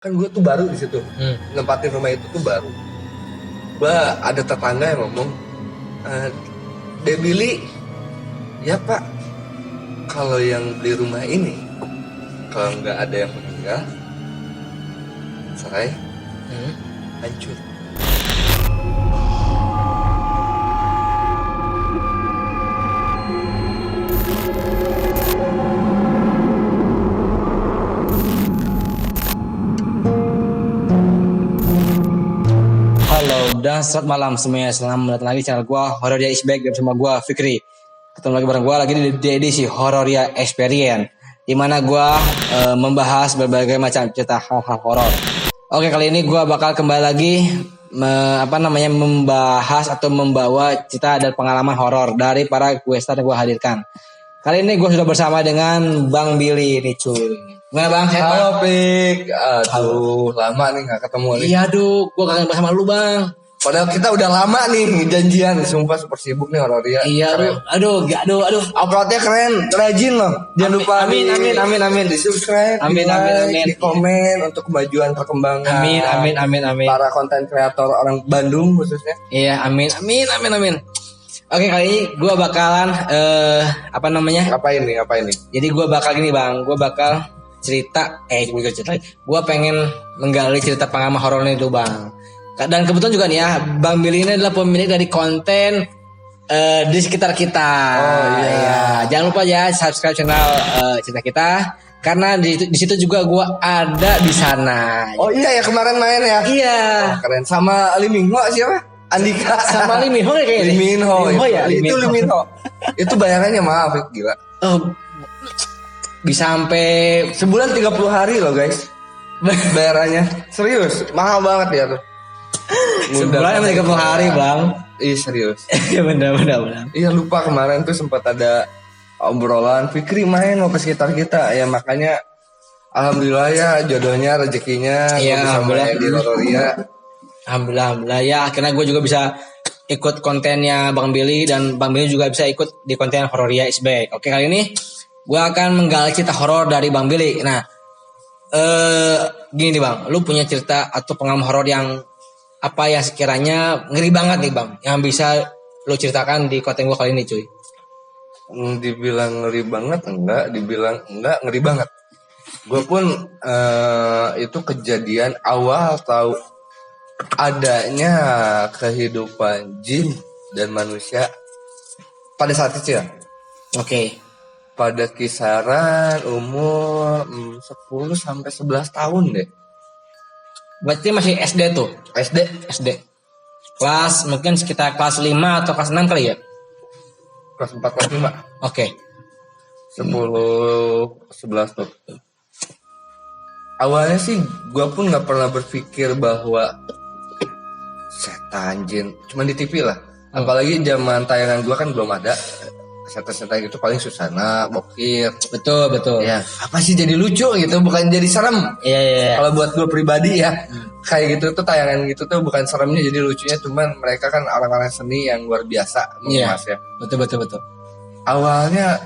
Kan gue tuh baru di situ, nempatin rumah itu tuh baru. Gue ada tetangga yang ngomong, Debili, ya pak, kalau yang beli rumah ini, kalau nggak ada yang meninggal, cerai, hancur. Halo dan selamat malam semuanya. Selamat datang lagi di channel gua Hororia is back bersama gua Fikri. Ketemu lagi bareng gua lagi di edisi Hororia Experience, di mana gua membahas berbagai macam cerita hal-hal horor. Oke, kali ini gua bakal kembali lagi membahas atau membawa cerita dan pengalaman horor dari para guestar yang gua hadirkan. Kali ini gua sudah bersama dengan Bang Billy nih cuy. Gimana Bang? Halo Pik, aduh lama nih gak ketemu nih. Iya aduh, gue kangen sama lu Bang. Padahal kita udah lama nih janjian, sumpah super sibuk nih Hororia. Iya aduh. Uploadnya keren, rajin loh. Jangan lupa Amin. di subscribe, Amin. di komen untuk kemajuan perkembangan. Amin. Para konten kreator orang Bandung khususnya. Iya, amin. Oke, kali ini gue bakalan Ngapain nih? Jadi gue bakal gini Bang, gue bakal gue pengen menggali cerita pengalaman horor ini tuh Bang. Dan kebetulan juga nih ya, Bang Billy ini adalah pemilik dari konten di sekitar kita. Oh iya. Jangan lupa ya subscribe channel cerita kita, karena di situ juga gue ada di sana. Oh iya ya, kemarin main ya. Iya. Oh, keren, sama Liminho siapa? Andika. Sama Liminho ya kayaknya. Liminho. Itu bayarannya maaf gila. Bisa sampai sebulan 30 hari loh guys. Bayarannya serius, mahal banget ya tuh. Sebulan 30 hari Bang. Iya serius. Iya benar. Iya lupa kemarin tuh sempat ada obrolan Fikri main mau ke sekitar kita ya, makanya alhamdulillah ya jodohnya rezekinya bisa main di Hororia. Alhamdulillah ya, akhirnya gue juga bisa ikut kontennya Bang Billy, dan Bang Billy juga bisa ikut di konten Hororia is back. Oke, kali ini gue akan menggali cerita horor dari Bang Billy. Nah, gini nih Bang, lu punya cerita atau pengalaman horor yang apa ya sekiranya ngeri banget nih Bang, yang bisa lu ceritakan di konten gue kali ini cuy? Dibilang ngeri banget enggak, dibilang enggak ngeri banget. Gue pun itu kejadian awal tahu adanya kehidupan jin dan manusia pada saat kecil. Oke. Pada kisaran umur 10 sampai 11 tahun deh. Berarti masih SD tuh? SD. Kelas mungkin sekitar kelas 5 atau kelas 6 kali ya? Kelas 4, kelas 5. Oke. 10, 11 tuh. Awalnya sih gue pun gak pernah berpikir bahwa setan, jin, cuma di TV lah. Apalagi zaman tayangan gue kan belum ada setan-setan gitu, paling Susana, Bokir. Betul. Ya, apa sih jadi lucu gitu, bukan jadi serem. Iya. Kalau buat gue pribadi ya, kayak gitu tuh tayangan gitu tuh bukan seremnya, jadi lucunya. Cuman mereka kan orang-orang seni yang luar biasa mengemas ya. Betul. Awalnya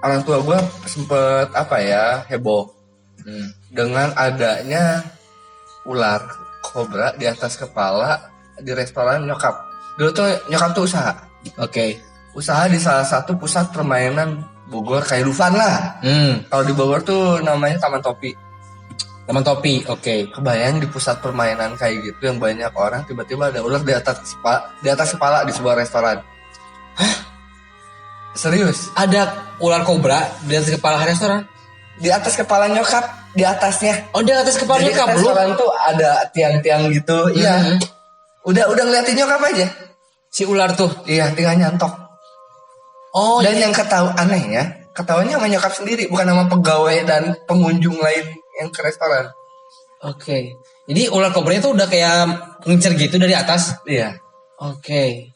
orang tua gue sempet heboh dengan adanya ular kobra di atas kepala di restoran nyokap. Dulu tuh nyokap tuh usaha. Oke. Usaha di salah satu pusat permainan Bogor, kayak Dufan lah. Kalau di Bogor tuh namanya Taman Topi. Oke. Kebayang di pusat permainan kayak gitu yang banyak orang, tiba-tiba ada ular di atas kepala di sebuah restoran. Hah? Serius? Ada ular kobra di atas kepala restoran? Di atas kepala nyokap, di atasnya. Oh, di atas kepala jadi nyokap. Jadi restoran tuh ada tiang-tiang gitu. Iya. Udah ngeliatin nyokap aja. Si ular tuh. Iya, tinggal nyantok. Oh, dan yang anehnya, ketawanya sama nyokap sendiri, bukan sama pegawai dan pengunjung lain yang ke restoran. Oke. Jadi ular kobranya tuh udah kayak ngincer gitu dari atas? Iya. Oke.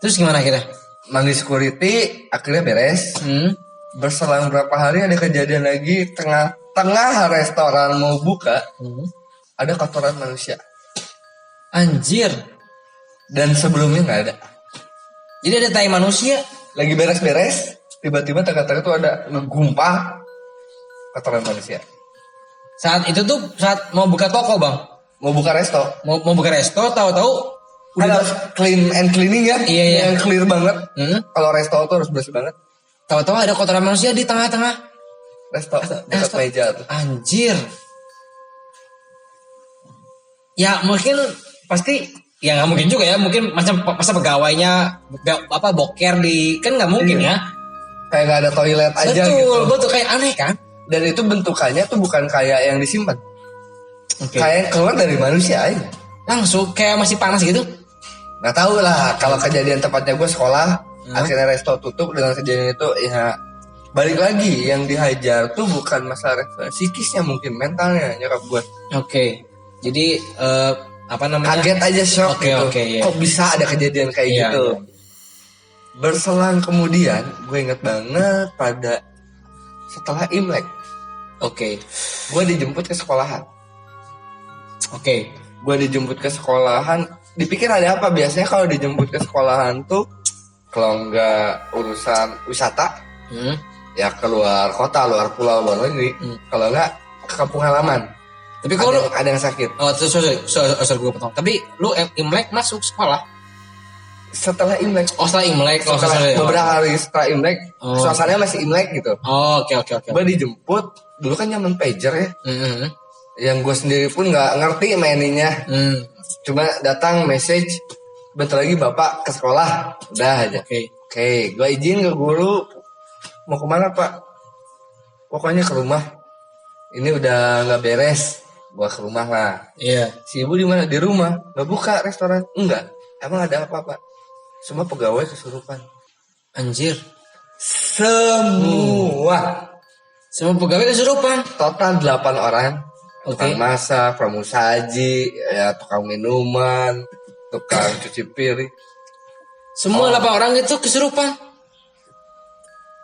Terus gimana akhirnya? Manggil security, akhirnya beres. Berselang berapa hari ada kejadian lagi, tengah restoran mau buka, ada kotoran manusia. Anjir. Dan sebelumnya nggak ada. Jadi ada tai manusia. Lagi beres-beres, tiba-tiba tengah-tengah tuh ada ngegumpah kotoran manusia. Saat itu tuh saat mau buka toko bang, mau buka resto, mau buka resto, tahu-tahu udah clean and cleaning ya, iya. Yang clear banget. Kalau resto tuh harus bersih banget. Tahu-tahu ada kotoran manusia di tengah-tengah resto dekat meja tuh. Anjir. Ya mungkin pasti ya nggak mungkin juga ya, mungkin macam masa pegawainya boker di kan nggak mungkin ya. Kayak nggak ada toilet aja gitu. Betul kayak aneh kan. Dan itu bentukannya tuh bukan kayak yang disimpan. Kayak yang keluar dari manusia aja. Langsung kayak masih panas gitu. Nggak tahu lah. Kalau kejadian tepatnya gue sekolah, akhirnya resto tutup dengan kejadian itu ya balik lagi yang dihajar tuh bukan masalah psikisnya, mungkin mentalnya nyokap gue. Jadi apa namanya? Kaget aja, shock gitu. Yeah. Kok bisa ada kejadian kayak gitu? Yeah. Berselang kemudian gue inget banget pada setelah Imlek. Gue dijemput ke sekolahan. Gue dijemput ke sekolahan. Dipikir ada apa? Biasanya kalau dijemput ke sekolahan tuh kalau nggak urusan wisata, ya keluar kota, luar pulau, luar negeri. Kalau nggak ke kampung halaman. Tapi kalau ada yang sakit. Sorry gue potong. Tapi lu Imlek masuk sekolah? Setelah Imlek. Setelah Imlek. Beberapa hari setelah Imlek, suasananya masih Imlek gitu. Oke. Gue dijemput, dulu kan zaman pager ya. Yang gue sendiri pun nggak ngerti maininnya. Cuma datang message, bentar lagi bapak ke sekolah, udah aja. Oke, gue izin ke guru, mau kemana pak? Pokoknya ke rumah. Ini udah nggak beres, gue ke rumah lah. Iya. Si ibu di mana? Di rumah. Nggak buka restoran? Enggak. Emang ada apa pak? Semua pegawai kesurupan. Anjir. Semua pegawai kesurupan. Total 8 orang. Tukang masak, pramusaji, ya tukang minuman, tukang cuci piring. Semua 8 orang itu kesurupan.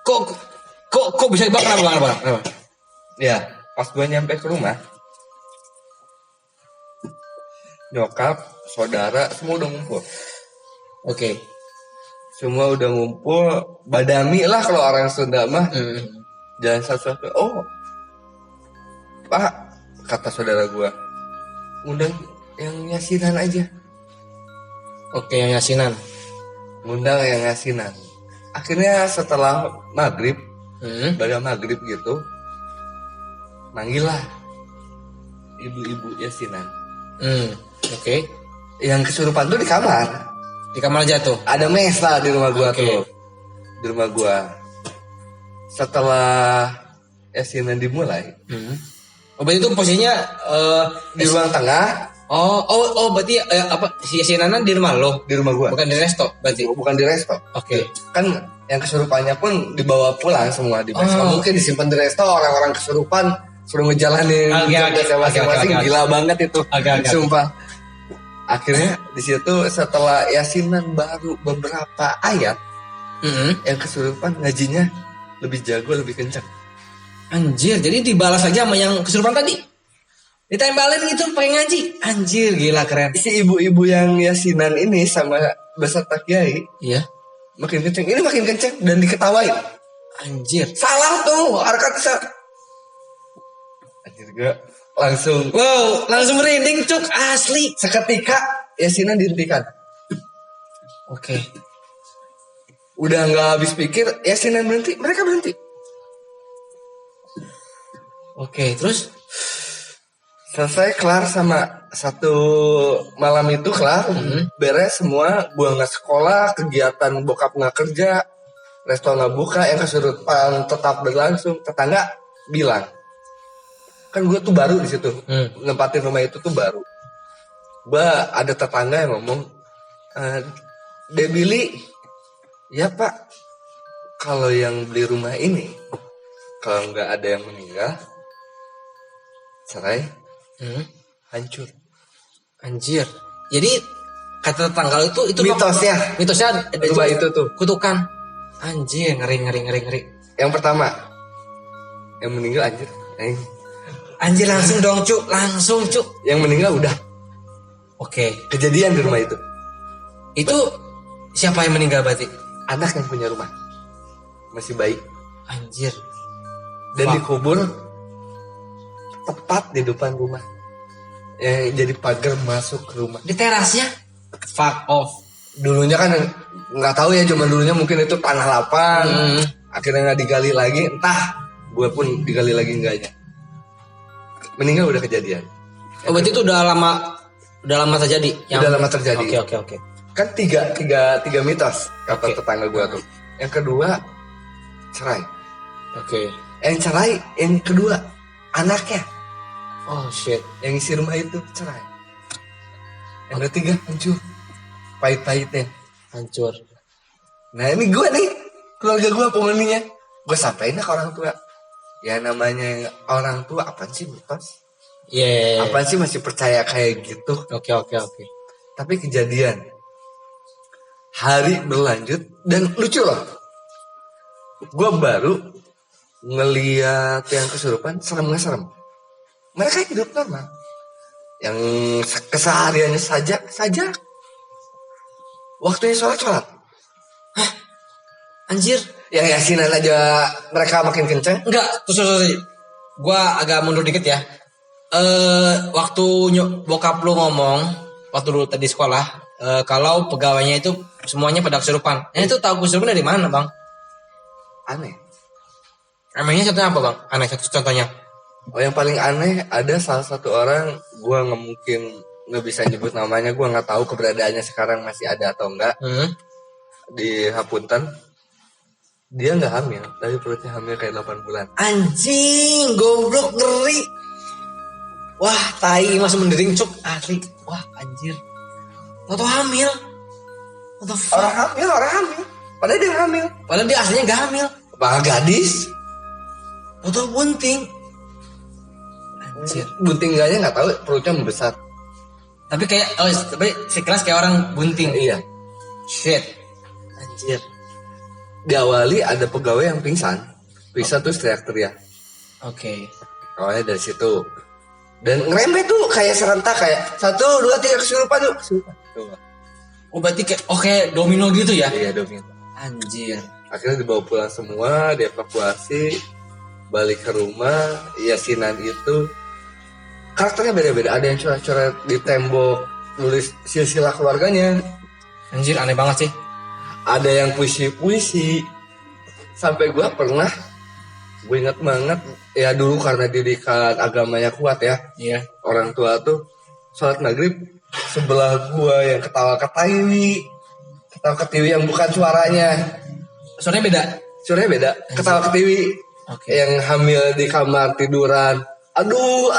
Kok bisa bang? Kenapa? Ya, pas gue nyampe ke rumah, nyokap, saudara, semua udah ngumpul. Semua udah ngumpul, badami lah kalau orang Sunda mah. Jalan satu-satu. Oh, pak, kata saudara gue, undang yang yasinan aja. Yang yasinan. Undang yang yasinan. Akhirnya setelah maghrib, pada maghrib gitu, manggil lah ibu-ibu yasinan. Yang kesurupan tuh di kamar. Di kamar aja tuh. Ada mes lah di rumah gua tuh. Di rumah gua. Setelah yasinan dimulai. Berarti itu posisinya di ruang tengah. Berarti si yasinan di rumah lo? Di rumah gua. Bukan di resto berarti. Bukan di resto. Kan yang kesurupannya pun dibawa pulang semua di resto. Mungkin disimpan di resto, orang-orang kesurupan suruh ngejalanin masing-masing. Gila banget itu. Sumpah. Akhirnya di situ setelah yasinan baru beberapa ayat, yang kesurupan ngajinya lebih jago, lebih kencang. Anjir, jadi dibalas aja sama yang kesurupan tadi. Ditembalin gitu pakai ngaji. Anjir, gila keren. Si ibu-ibu yang yasinan ini sama beserta kiai, iya, makin kencang. Ini makin kencang dan diketawain. Anjir. Salah tuh, harokatnya salah. Anjir gak. Langsung merinding cuk, asli. Seketika yasinan dihentikan. Udah nggak habis pikir, yasinan berhenti, mereka berhenti. Terus selesai, kelar sama satu malam itu kelar, beres semua. Gua nggak sekolah, kegiatan bokap nggak kerja, resto nggak buka, yang kesurupan tetap berlangsung. Tetangga bilang, kan gue tuh baru di situ, nempatin rumah itu tuh baru. Gue ada tetangga yang ngomong, Debili, ya pak, kalau yang beli rumah ini, kalau nggak ada yang meninggal, cerai, hancur. Anjir. Jadi kata tetangga itu mitosnya rumah itu tuh kutukan. Anjir, ngeri. Yang pertama, yang meninggal anjir. Anjir langsung dong cuk, Yang meninggal udah. Kejadian di rumah itu. Itu siapa yang meninggal berarti? Anak yang punya rumah, masih bayi. Anjir. Dan dikubur tepat di depan rumah. Yang jadi pagar masuk ke rumah. Di terasnya? Fuck off. Dulunya kan nggak tahu ya, cuma dulunya mungkin itu tanah lapang. Akhirnya nggak digali lagi, entah. Gue pun digali lagi enggaknya. Meninggal udah kejadian. Oh berarti itu udah lama terjadi? Udah lama terjadi. Oke. Kan tiga mitos kata tetangga gue tuh. Yang kedua cerai. Oke. Yang cerai, yang kedua anaknya. Oh shit. Yang isi rumah itu cerai. Yang ketiga hancur. Pahit-pahitnya Hancur. Nah ini gue nih, keluarga gue penghuninya. Gue sampein ke orang tua. Ya namanya orang tua apaan sih mitos? Iya. Apaan sih masih percaya kayak gitu? Oke. Tapi kejadian. Hari berlanjut dan lucu loh. Gue baru ngeliat yang kesurupan, serem gak serem? Mereka hidup normal. Yang kesehariannya saja. Waktunya sholat. Hah? Anjir. Yang yasinan aja mereka makin kenceng. Enggak, sorry. Gua agak mundur dikit ya. Waktu bokap lu ngomong waktu lu tadi sekolah, kalau pegawainya itu semuanya pada kesurupan. Nah, itu tahu kesurupan dari mana, Bang? Aneh. Emangnya contohnya apa, Bang? Aneh contohnya. Oh, yang paling aneh ada salah satu orang, gua nggak bisa nyebut namanya, gua nggak tahu keberadaannya sekarang masih ada atau enggak. Di Hapunten. Dia nggak hamil, tapi perutnya hamil kayak 8 bulan. Anjing, goblok, ngeri. Wah, tai masih mendering cuk, asli. Wah, anjir. Toto hamil. What the fuck? Orang hamil. Padahal dia hamil. Padahal dia aslinya gak hamil. Bah gadis. Toto bunting. Anjir. Bunting enggaknya nggak tahu, perutnya membesar. Tapi sekelas kayak orang bunting. Iya. Shit. Anjir. Diawali ada pegawai yang pingsan terus teriak-teriak. Oke. Awalnya dari situ. Dan ngerembet tuh kayak serentak kayak 1, 2, 3 kesurupan tuh. Oh berarti kayak domino gitu ya? Iya domino. Anjir. Akhirnya dibawa pulang semua, dievakuasi, balik ke rumah. Yasinan itu karakternya beda-beda. Ada yang coret-coret di tembok, nulis silsilah keluarganya. Anjir aneh banget sih. Ada yang puisi-puisi. Sampai gue ingat banget ya dulu karena didikan agamanya kuat ya. Iya. Orang tua tuh sholat maghrib sebelah gue yang ketawa-ketiwi yang bukan suaranya. Suaranya beda. Ketawa-ketiwi. Okay. Yang hamil di kamar tiduran. Aduh.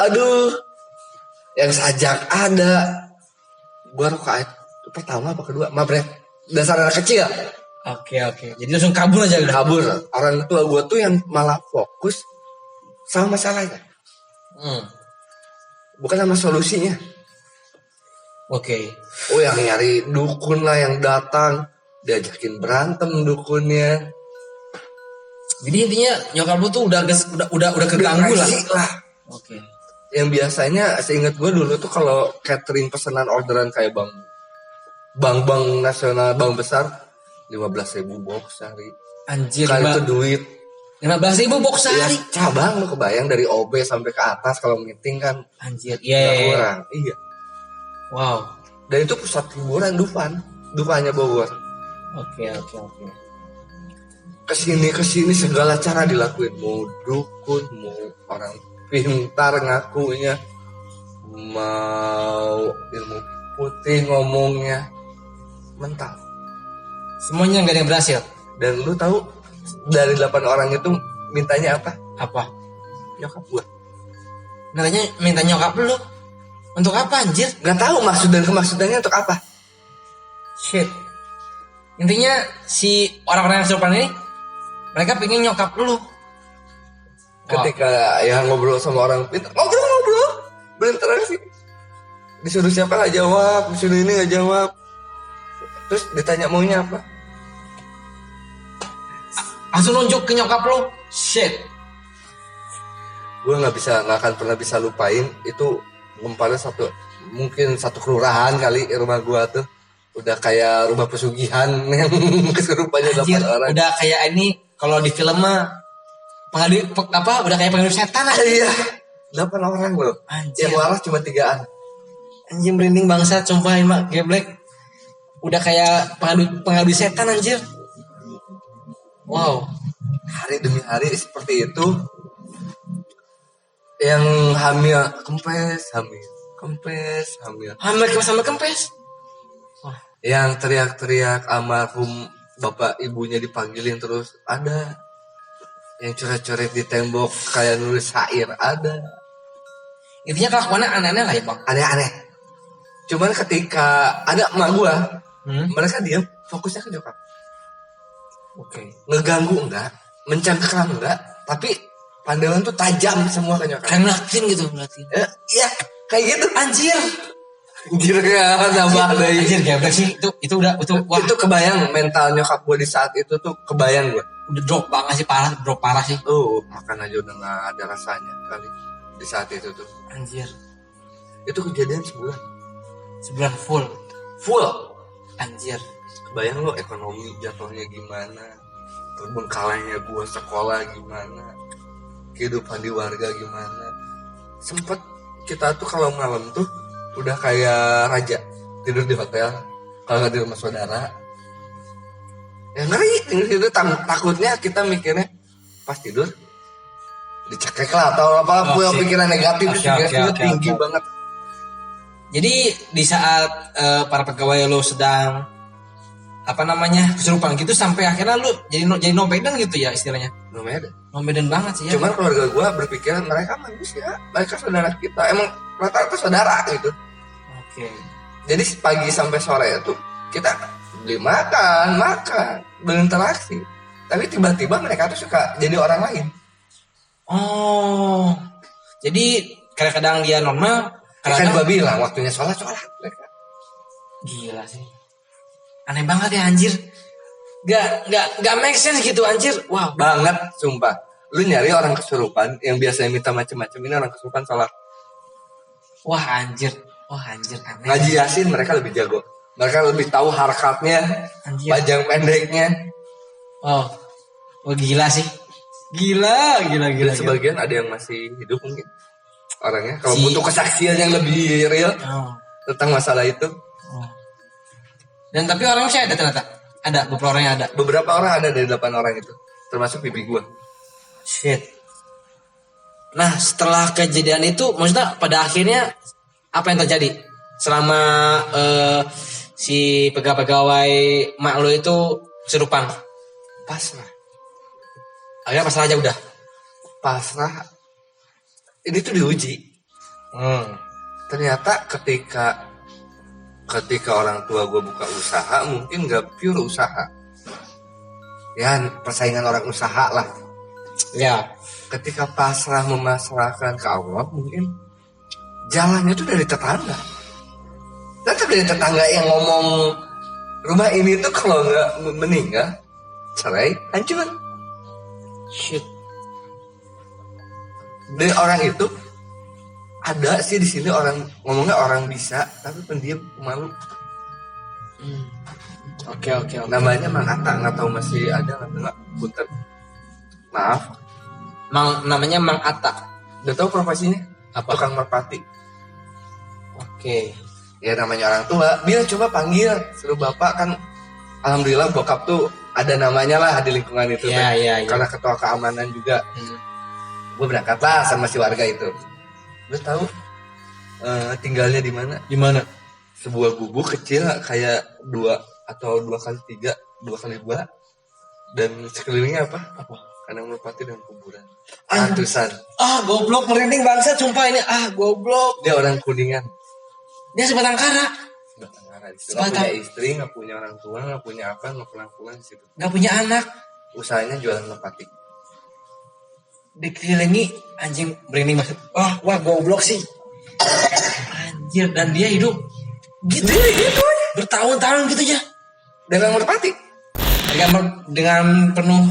Yang sajak ada. Gue rakaat pertama apa kedua? Mabret. Dasar anak kecil. Oke. Jadi langsung kabur aja udah. Kabur. Orang tua gue tuh yang malah fokus sama masalahnya. Bukan sama solusinya. Oke. Oh yang nyari dukun lah yang datang. Diajakin berantem dukunnya. Jadi intinya nyokap lu tuh udah keganggu lah. Oke. Yang biasanya seingat gue dulu tuh kalau catering pesanan orderan kayak bank nasional, bank besar 15.000 box sehari. Anjir. Kali itu duit 15.000 box sehari. Ya, cabang lu kebayang dari OB sampai ke atas kalau meeting kan. Anjir. Iya. Kurang. Iya. Wow. Dan itu pusat hiburan Dufanya Bogor. Oke. Kesini segala cara dilakuin. Mau dukun, mau orang pintar ngakunya, mau ilmu putih ngomongnya, mental. Semuanya nggak ada yang berhasil. Dan lu tahu dari 8 orang itu mintanya apa? Apa? Nyokap gua. Minta nyokap lu. Untuk apa anjir? Gak tahu maksud dan kemaksudannya untuk apa. Shit. Intinya si orang-orang yang kesurupan ini mereka pengen nyokap lu. Ketika ya ngobrol sama orang pintar, ngobrol berinteraksi, disuruh siapa nggak jawab, disuruh ini nggak jawab, terus ditanya maunya apa, langsung nunjuk ke nyokap lu. Shit. Gue nggak akan pernah bisa lupain itu. Gempanya mungkin satu kelurahan kali rumah gue tuh udah kayak rumah pesugihan yang kesurupannya 8 orang. Udah kayak ini kalau di film mah udah kayak pengadil setan aja. Iya. 8 orang loh. Anjir. Yang waras cuma 3-an. Anjing merinding bangsa, sumpah ini mah geblek. Udah kayak pengabdi setan anjir. Wow. Hari demi hari seperti itu. Yang hamil kempes, hamil. Hamil kempes. Wah. Yang teriak-teriak almarhum bapak ibunya dipanggilin terus ada. Yang coret-coret di tembok kayak nulis syair ada. Intinya kelakuannya aneh-aneh lah ya bang. Aneh-aneh. Cuman ketika ada emak gua, mereka diam, fokusnya ke nyokap. Oke. Ngeganggu enggak, mencengkeram enggak, tapi pandangan tuh tajam semua ke nyokap. Kayak ngeliatin gitu, Iya, kayak gitu. Anjir Gila nambah deh. Anjir geblek sih, itu udah wah. Itu kebayang mental nyokap gua di saat itu tuh kebayang gua. Udah drop banget sih, parah sih. Makan aja udah nggak ada rasanya kali di saat itu tuh. Anjir. Itu kejadian sebulan full. Anjir. Kebayang lo ekonomi jatuhnya gimana, terbengkalainya gua sekolah gimana, kehidupan di warga gimana. Sempet kita tuh kalau malam tuh udah kayak raja tidur di hotel, kalau nggak di rumah saudara. Ya ngeri itu takutnya kita mikirnya pas tidur dicekek lah atau apa pikiran negatif itu tinggi banget. Jadi di saat para pegawai lo sedang kesurupan gitu sampai akhirnya lo jadi nomaden gitu ya istilahnya. Nomaden banget sih ya. Cuman keluarga gue berpikiran mereka manusia, mereka saudara kita, emang rata-rata saudara gitu. Oke. Jadi pagi sampai sore itu kita beli makan, berinteraksi. Tapi tiba-tiba mereka tuh suka jadi orang lain. Oh, jadi kadang-kadang dia normal. Kan gue bilang waktunya sholat mereka. Gila sih, aneh banget ya anjir. Gak make sense gitu anjir. Wow banget sumpah. Lu nyari orang kesurupan yang biasanya minta macam-macam, ini orang kesurupan sholat. Wah anjir aneh. Ngaji Yasin mereka lebih jago. Mereka lebih tahu harakatnya, panjang pendeknya. Oh gila sih. Gila. Dan sebagian ada yang masih hidup mungkin orangnya. Kalau butuh kesaksian yang lebih real tentang masalah itu. Dan tapi orangnya masih ada ternyata. Ada beberapa orang yang ada. Beberapa orang ada dari 8 orang itu, termasuk pipi gua. Shit. Nah setelah kejadian itu, maksudnya pada akhirnya apa yang terjadi selama si pegawai mak lo itu kesurupan? Pasrah. Akhirnya pasrah aja udah. Pasrah. Ini tuh diuji. Ternyata ketika orang tua gue buka usaha, mungkin gak pure usaha. Ya persaingan orang usaha lah. Ya. Ketika pasrah memasrahkan ke Allah, mungkin jalannya tuh dari tetangga. Tetap dari tetangga yang ngomong rumah ini tuh kalau nggak meninggal, cerai, hancur. Shit. Dari orang itu ada sih di sini orang ngomongnya orang bisa, tapi pendiam, malu. Oke. Namanya Mang Atta, nggak tahu masih ada nggak? Punten. Maaf. Namanya Mang Atta. Udah tahu profesinya? Apa? Tukang merpati. Oke. Ya namanya orang tua. Biar coba panggil, suruh bapak kan. Alhamdulillah bokap tuh ada namanya lah di lingkungan itu. Iya. Karena ketua keamanan juga. Gue berangkat lah sama si warga itu. Gue tahu tinggalnya di mana? Di mana? Sebuah gubuk kecil kayak 2 atau 2x3, 2x2. Dan sekelilingnya apa? Kandang merpati dan kuburan. Ratusan. Goblok merinding bangsa sumpah ini. Goblok. Dia orang Kuningan. Dia sebatang kara. Gak punya istri, gak punya orang tua, gak punya apa, gak pernah pulang di situ. Gak punya anak. Usahanya jualan merpati. Dikelilingi anjing merinding banget. Wah goblok sih. Anjir, dan dia hidup gitu bertahun-tahun gitu ya. Dengan merpati. Dengan penuh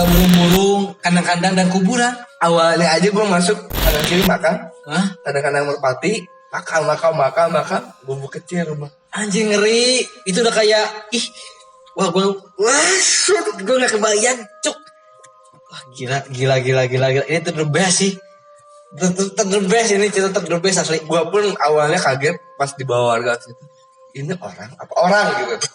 burung-burung, kandang-kandang dan kuburan. Awalnya aja gue masuk kanan kiri makan. Kandang-kandang merpati, makan, bumbu kecil rumah. Anjing ngeri. Itu udah kayak gue gak kebayang cuk. Wah gila. Ini tuh the best sih. The best ini cerita the best asli. Gua pun awalnya kaget pas dibawa warga situ. Ini orang apa orang gitu.